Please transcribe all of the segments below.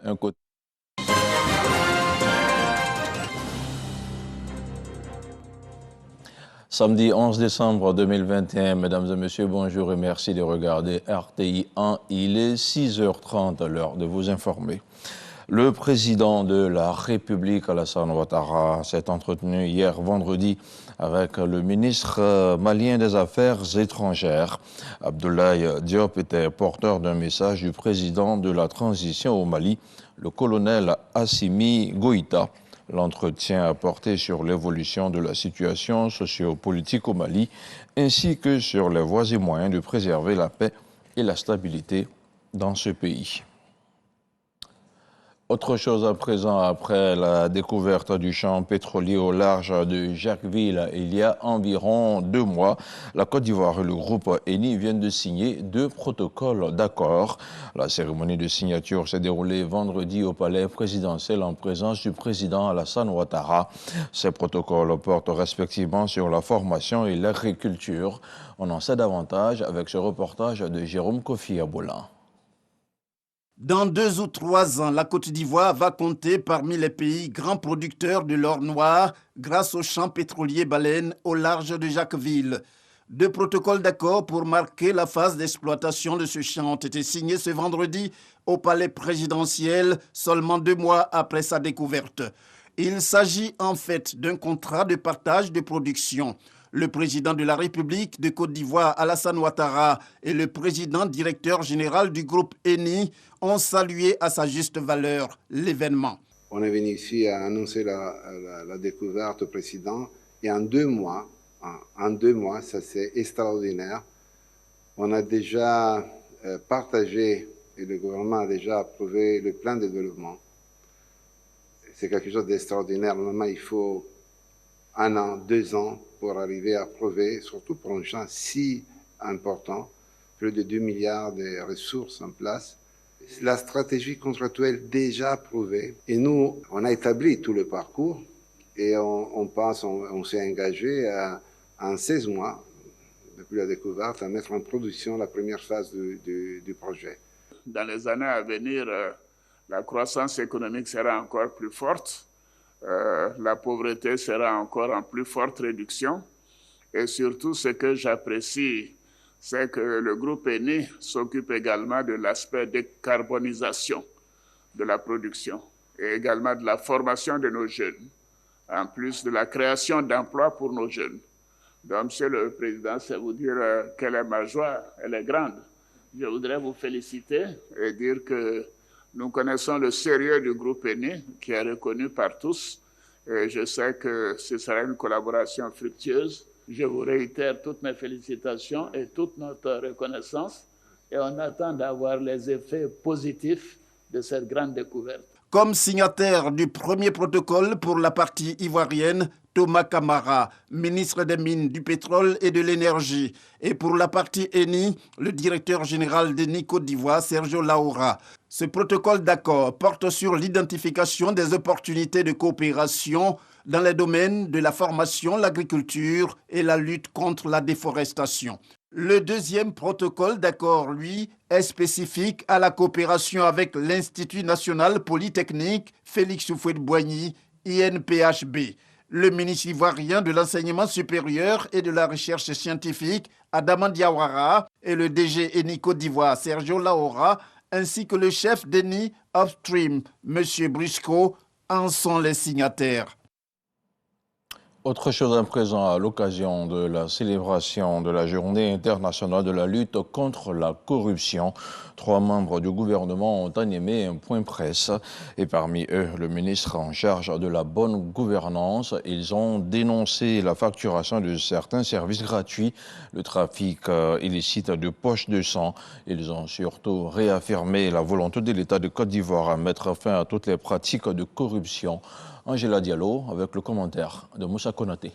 un côté. Samedi 11 décembre 2021, mesdames et messieurs, bonjour et merci de regarder RTI 1. Il est 6h30, l'heure de vous informer. Le président de la République, Alassane Ouattara, s'est entretenu hier vendredi avec le ministre malien des Affaires étrangères. Abdoulaye Diop était porteur d'un message du président de la transition au Mali, le colonel Assimi Goïta. L'entretien a porté sur l'évolution de la situation sociopolitique au Mali, ainsi que sur les voies et moyens de préserver la paix et la stabilité dans ce pays. Autre chose à présent, après la découverte du champ pétrolier au large de Jacquesville il y a environ 2 mois, la Côte d'Ivoire et le groupe Eni viennent de signer 2 protocoles d'accord. La cérémonie de signature s'est déroulée vendredi au palais présidentiel en présence du président Alassane Ouattara. Ces protocoles portent respectivement sur la formation et l'agriculture. On en sait davantage avec ce reportage de Jérôme Kofi Abolan. Dans 2 ou 3 ans, la Côte d'Ivoire va compter parmi les pays grands producteurs de l'or noir grâce au champ pétrolier Baleine au large de Jacquesville. 2 protocoles d'accord pour marquer la phase d'exploitation de ce champ ont été signés ce vendredi au palais présidentiel, seulement 2 mois après sa découverte. Il s'agit en fait d'un contrat de partage de production. Le président de la République de Côte d'Ivoire, Alassane Ouattara, et le président directeur général du groupe Eni ont salué à sa juste valeur l'événement. On est venu ici à annoncer la découverte au président et en 2 mois, ça c'est extraordinaire. On a déjà partagé et le gouvernement a déjà approuvé le plan de développement. C'est quelque chose d'extraordinaire. Normalement, il faut 1 an, 2 ans pour arriver à approuver, surtout pour un champ si important, plus de 2 milliards de ressources en place. La stratégie contractuelle déjà approuvée. Et nous, on a établi tout le parcours et on s'est engagé en 16 mois, depuis la découverte, à mettre en production la première phase du projet. Dans les années à venir, la croissance économique sera encore plus forte. La pauvreté sera encore en plus forte réduction. Et surtout, ce que j'apprécie, c'est que le groupe Eni s'occupe également de l'aspect décarbonisation de la production et également de la formation de nos jeunes, en plus de la création d'emplois pour nos jeunes. Donc, Monsieur le Président, c'est vous dire quelle est ma joie, elle est grande. Je voudrais vous féliciter et dire que nous connaissons le sérieux du groupe Eni, qui est reconnu par tous, et je sais que ce sera une collaboration fructueuse. Je vous réitère toutes mes félicitations et toute notre reconnaissance, et on attend d'avoir les effets positifs de cette grande découverte. Comme signataire du premier protocole pour la partie ivoirienne, Thomas Camara, ministre des Mines, du Pétrole et de l'Énergie. Et pour la partie Eni, le directeur général d'Eni Côte d'Ivoire, Sergio Laura. Ce protocole d'accord porte sur l'identification des opportunités de coopération dans les domaines de la formation, l'agriculture et la lutte contre la déforestation. Le deuxième protocole d'accord, lui, est spécifique à la coopération avec l'Institut national polytechnique Félix Houphouët-Boigny, INPHB. Le ministre ivoirien de l'enseignement supérieur et de la recherche scientifique, Adama Diawara, et le DG Eni Côte d'Ivoire, Sergio Laora, ainsi que le chef d'Eni Upstream, M. Briscoe, en sont les signataires. Autre chose à présent, à l'occasion de la célébration de la Journée internationale de la lutte contre la corruption, 3 membres du gouvernement ont animé un point presse et parmi eux, le ministre en charge de la bonne gouvernance. Ils ont dénoncé la facturation de certains services gratuits, le trafic illicite de poches de sang. Ils ont surtout réaffirmé la volonté de l'État de Côte d'Ivoire à mettre fin à toutes les pratiques de corruption. Angela Diallo avec le commentaire de Moussa Konaté.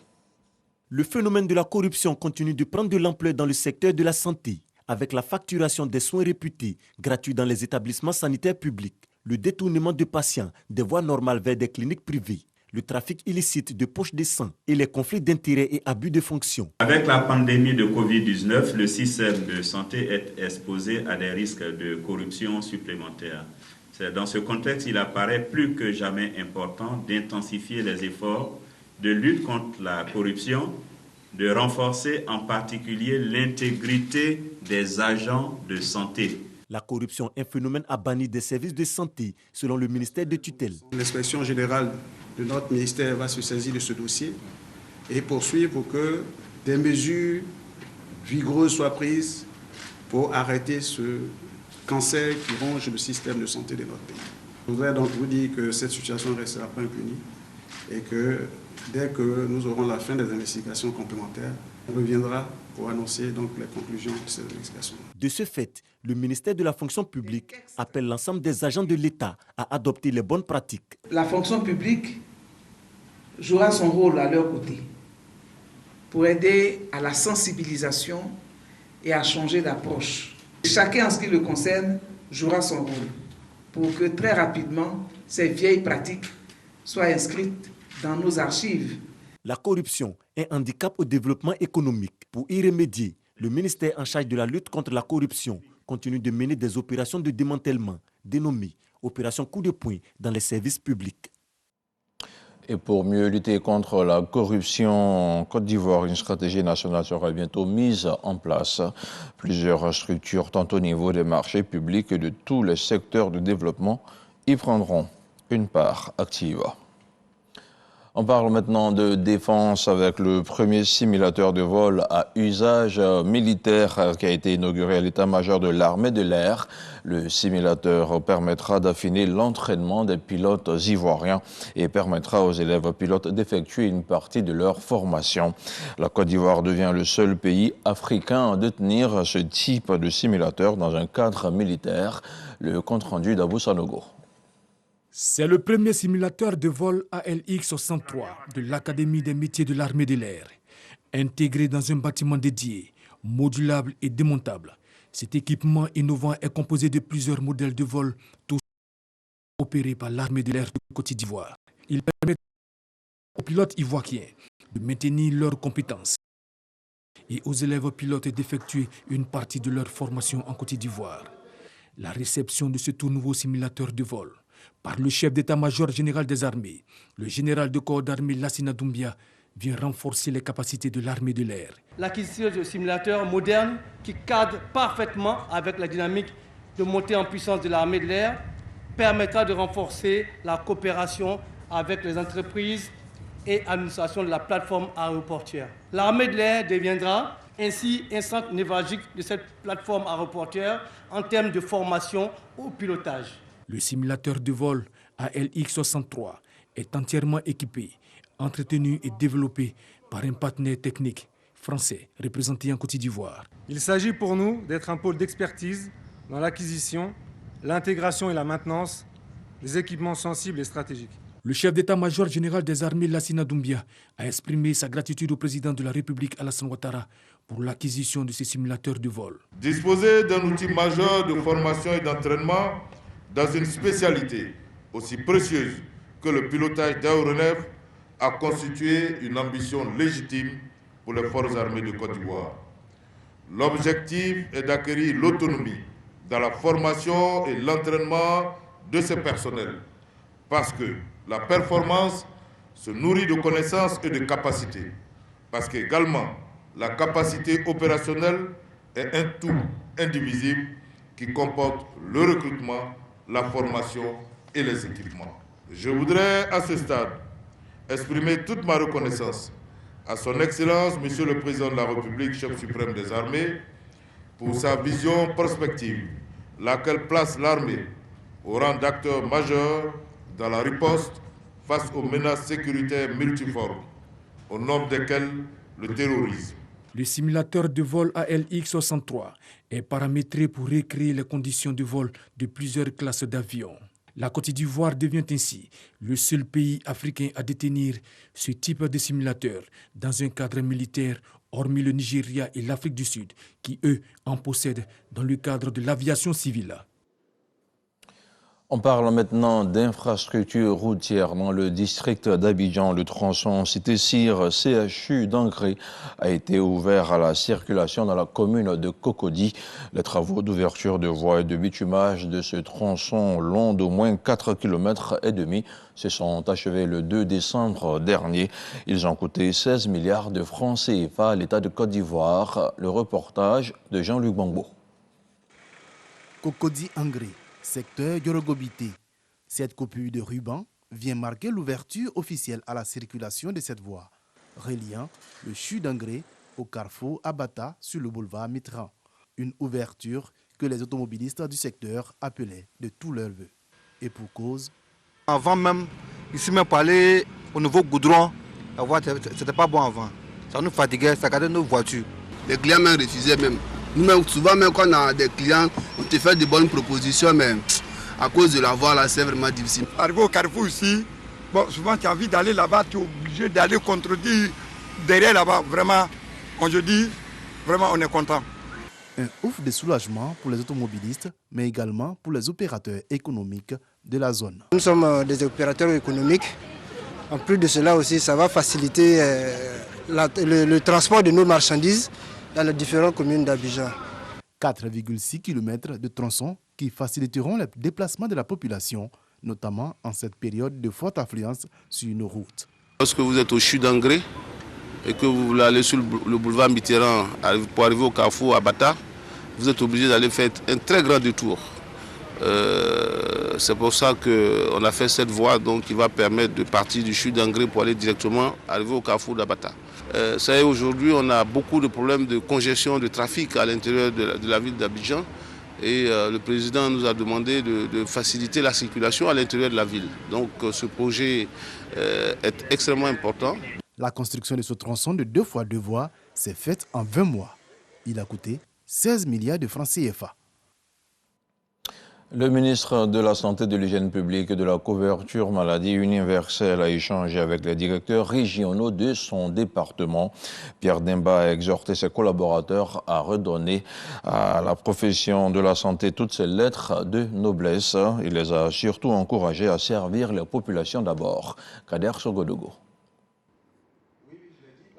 Le phénomène de la corruption continue de prendre de l'ampleur dans le secteur de la santé, avec la facturation des soins réputés gratuits dans les établissements sanitaires publics, le détournement de patients des voies normales vers des cliniques privées, le trafic illicite de poches de sang et les conflits d'intérêts et abus de fonction. Avec la pandémie de Covid-19, le système de santé est exposé à des risques de corruption supplémentaires. Dans ce contexte, il apparaît plus que jamais important d'intensifier les efforts de lutte contre la corruption, de renforcer en particulier l'intégrité des agents de santé. La corruption est un phénomène à bannir des services de santé, selon le ministère de tutelle. L'inspection générale de notre ministère va se saisir de ce dossier et poursuivre pour que des mesures vigoureuses soient prises pour arrêter ce cancer qui ronge le système de santé de notre pays. Je voudrais donc vous dire que cette situation ne restera pas impunie et que dès que nous aurons la fin des investigations complémentaires, on reviendra pour annoncer donc les conclusions de ces investigations. De ce fait, le ministère de la fonction publique appelle l'ensemble des agents de l'État à adopter les bonnes pratiques. La fonction publique jouera son rôle à leur côté pour aider à la sensibilisation et à changer d'approche. Chacun, en ce qui le concerne, jouera son rôle pour que très rapidement, ces vieilles pratiques soient inscrites dans nos archives. La corruption est un handicap au développement économique. Pour y remédier, le ministère en charge de la lutte contre la corruption continue de mener des opérations de démantèlement, dénommées opérations coup de poing dans les services publics. Et pour mieux lutter contre la corruption en Côte d'Ivoire, une stratégie nationale sera bientôt mise en place. Plusieurs structures, tant au niveau des marchés publics que de tous les secteurs de développement, y prendront une part active. On parle maintenant de défense avec le premier simulateur de vol à usage militaire qui a été inauguré à l'état-major de l'armée de l'air. Le simulateur permettra d'affiner l'entraînement des pilotes ivoiriens et permettra aux élèves pilotes d'effectuer une partie de leur formation. La Côte d'Ivoire devient le seul pays africain à détenir ce type de simulateur dans un cadre militaire. Le compte-rendu d'Abou Sanogo. C'est le premier simulateur de vol ALX-63 de l'Académie des métiers de l'armée de l'air. Intégré dans un bâtiment dédié, modulable et démontable, cet équipement innovant est composé de plusieurs modèles de vol tous opérés par l'armée de l'air de Côte d'Ivoire. Il permet aux pilotes ivoiriens de maintenir leurs compétences et aux élèves pilotes d'effectuer une partie de leur formation en Côte d'Ivoire. La réception de ce tout nouveau simulateur de vol par le chef d'état-major général des armées, le général de corps d'armée Lassina Doumbia, vient renforcer les capacités de l'armée de l'air. L'acquisition de simulateurs modernes qui cadrent parfaitement avec la dynamique de montée en puissance de l'armée de l'air permettra de renforcer la coopération avec les entreprises et administrations de la plateforme aéroportuaire. L'armée de l'air deviendra ainsi un centre névralgique de cette plateforme aéroportuaire en termes de formation au pilotage. Le simulateur de vol ALX-63 est entièrement équipé, entretenu et développé par un partenaire technique français représenté en Côte d'Ivoire. Il s'agit pour nous d'être un pôle d'expertise dans l'acquisition, l'intégration et la maintenance des équipements sensibles et stratégiques. Le chef d'état-major général des armées Lassina Doumbia a exprimé sa gratitude au président de la République Alassane Ouattara pour l'acquisition de ces simulateurs de vol. Disposer d'un outil majeur de formation et d'entraînement dans une spécialité aussi précieuse que le pilotage d'aéronefs a constitué une ambition légitime pour les forces armées de Côte d'Ivoire. L'objectif est d'acquérir l'autonomie dans la formation et l'entraînement de ces personnels, parce que la performance se nourrit de connaissances et de capacités, parce qu'également la capacité opérationnelle est un tout indivisible qui comporte le recrutement, la formation et les équipements. Je voudrais à ce stade exprimer toute ma reconnaissance à son Excellence, Monsieur le Président de la République, chef suprême des armées, pour sa vision prospective, laquelle place l'armée au rang d'acteur majeur dans la riposte face aux menaces sécuritaires multiformes, au nombre desquelles le terrorisme. Le simulateur de vol ALX-63 est paramétré pour recréer les conditions de vol de plusieurs classes d'avions. La Côte d'Ivoire devient ainsi le seul pays africain à détenir ce type de simulateur dans un cadre militaire, hormis le Nigeria et l'Afrique du Sud, qui eux en possèdent dans le cadre de l'aviation civile. On parle maintenant d'infrastructures routières dans le district d'Abidjan. Le tronçon Cité-Cyr CHU d'Angré a été ouvert à la circulation dans la commune de Cocody. Les travaux d'ouverture de voies et de bitumage de ce tronçon long d'au moins 4,5 km se sont achevés le 2 décembre dernier. Ils ont coûté 16 milliards de francs CFA à l'État de Côte d'Ivoire. Le reportage de Jean-Luc Bangbo. Cocody-Angré, secteur Yorogobité. Cette coupure de ruban vient marquer l'ouverture officielle à la circulation de cette voie, reliant le CHU d'Angré au carrefour Abata sur le boulevard Mitran. Une ouverture que les automobilistes du secteur appelaient de tous leurs vœux. Et pour cause. Avant même, ici même pour aller au nouveau goudron, la voie c'était pas bon avant. Ça nous fatiguait, ça gardait nos voitures. Les clients même refusaient même. Nous-mêmes, souvent même quand on a des clients, on te fait de bonnes propositions, mais à cause de la voie là, c'est vraiment difficile. Arrivé au carrefour ici, bon, souvent tu as envie d'aller là-bas, tu es obligé d'aller contredire derrière là-bas. Vraiment, quand je dis, vraiment on est content. Un ouf de soulagement pour les automobilistes, mais également pour les opérateurs économiques de la zone. Nous sommes des opérateurs économiques. En plus de cela aussi, ça va faciliter le transport de nos marchandises dans les différentes communes d'Abidjan. 4,6 km de tronçons qui faciliteront le déplacement de la population, notamment en cette période de forte affluence sur nos routes. Lorsque vous êtes au CHU d'Angré et que vous voulez aller sur le boulevard Mitterrand pour arriver au carrefour Abata, vous êtes obligé d'aller faire un très grand détour. C'est pour ça qu'on a fait cette voie donc, qui va permettre de partir du CHU d'Angré pour aller directement arriver au carrefour d'Abata. Aujourd'hui, on a beaucoup de problèmes de congestion de trafic à l'intérieur de la ville d'Abidjan. Et le président nous a demandé de faciliter la circulation à l'intérieur de la ville. Donc ce projet est extrêmement important. La construction de ce tronçon de 2 fois 2 voies s'est faite en 20 mois. Il a coûté 16 milliards de francs CFA. Le ministre de la Santé, de l'Hygiène publique et de la couverture maladie universelle a échangé avec les directeurs régionaux de son département. Pierre Dimba a exhorté ses collaborateurs à redonner à la profession de la santé toutes ses lettres de noblesse. Il les a surtout encouragés à servir les populations d'abord. Kader Sogodogo.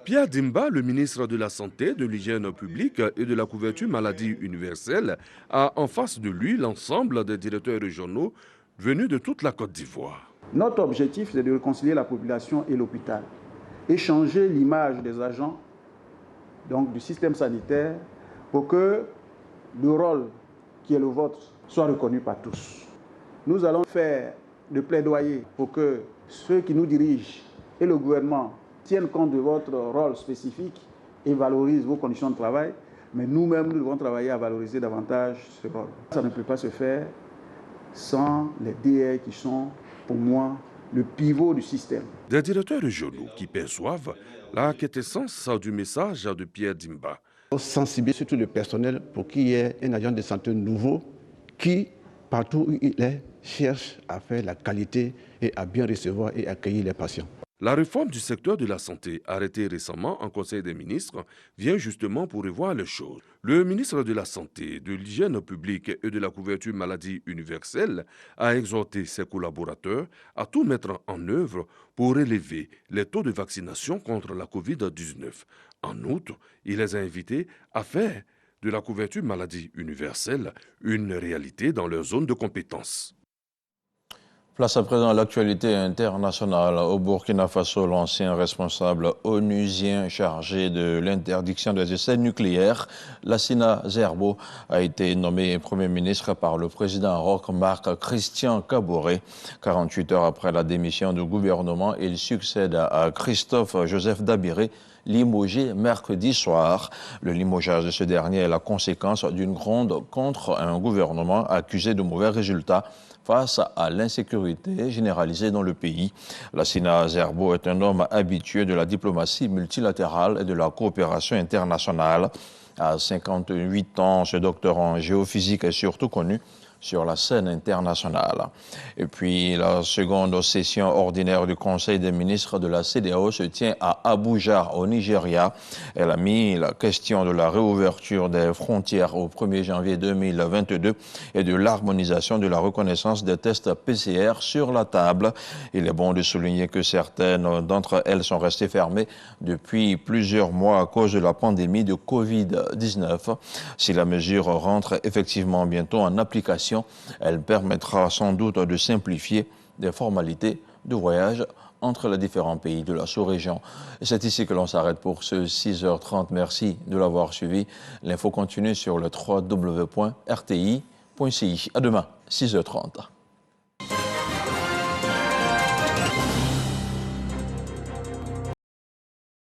Pierre Dimba, le ministre de la Santé, de l'Hygiène publique et de la couverture maladie universelle, a en face de lui l'ensemble des directeurs régionaux venus de toute la Côte d'Ivoire. Notre objectif, c'est de réconcilier la population et l'hôpital, échanger l'image des agents donc, du système sanitaire pour que le rôle qui est le vôtre soit reconnu par tous. Nous allons faire le plaidoyer pour que ceux qui nous dirigent et le gouvernement tiennent compte de votre rôle spécifique et valorisent vos conditions de travail, mais nous-mêmes, nous devons travailler à valoriser davantage ce rôle. Ça ne peut pas se faire sans les DR qui sont, pour moi, le pivot du système. Des directeurs régionaux qui perçoivent la quintessence du message de Pierre Dimba. Sensibiliser surtout le personnel pour qu'il y ait un agent de santé nouveau qui, partout où il est, cherche à faire la qualité et à bien recevoir et accueillir les patients. La réforme du secteur de la santé, arrêtée récemment en Conseil des ministres, vient justement pour revoir les choses. Le ministre de la Santé, de l'Hygiène publique et de la couverture maladie universelle a exhorté ses collaborateurs à tout mettre en œuvre pour élever les taux de vaccination contre la Covid-19. En outre, il les a invités à faire de la couverture maladie universelle une réalité dans leur zone de compétence. Place à présent à l'actualité internationale. Au Burkina Faso, l'ancien responsable onusien chargé de l'interdiction des essais nucléaires, Lassina Zerbo, a été nommé Premier ministre par le président Roch-Marc Christian Kaboré. 48 heures après la démission du gouvernement, il succède à Christophe Joseph Dabiré, limogé mercredi soir. Le limogeage de ce dernier est la conséquence d'une gronde contre un gouvernement accusé de mauvais résultats face à l'insécurité généralisée dans le pays. Lassina Zerbo est un homme habitué de la diplomatie multilatérale et de la coopération internationale. À 58 ans, ce docteur en géophysique est surtout connu sur la scène internationale. Et puis, la seconde session ordinaire du Conseil des ministres de la CEDEAO se tient à Abuja, au Nigeria. Elle a mis la question de la réouverture des frontières au 1er janvier 2022 et de l'harmonisation de la reconnaissance des tests PCR sur la table. Il est bon de souligner que certaines d'entre elles sont restées fermées depuis plusieurs mois à cause de la pandémie de Covid-19. Si la mesure rentre effectivement bientôt en application, elle permettra sans doute de simplifier des formalités de voyage entre les différents pays de la sous-région. C'est ici que l'on s'arrête pour ce 6h30. Merci de l'avoir suivi. L'info continue sur le www.rti.ci. À demain, 6h30.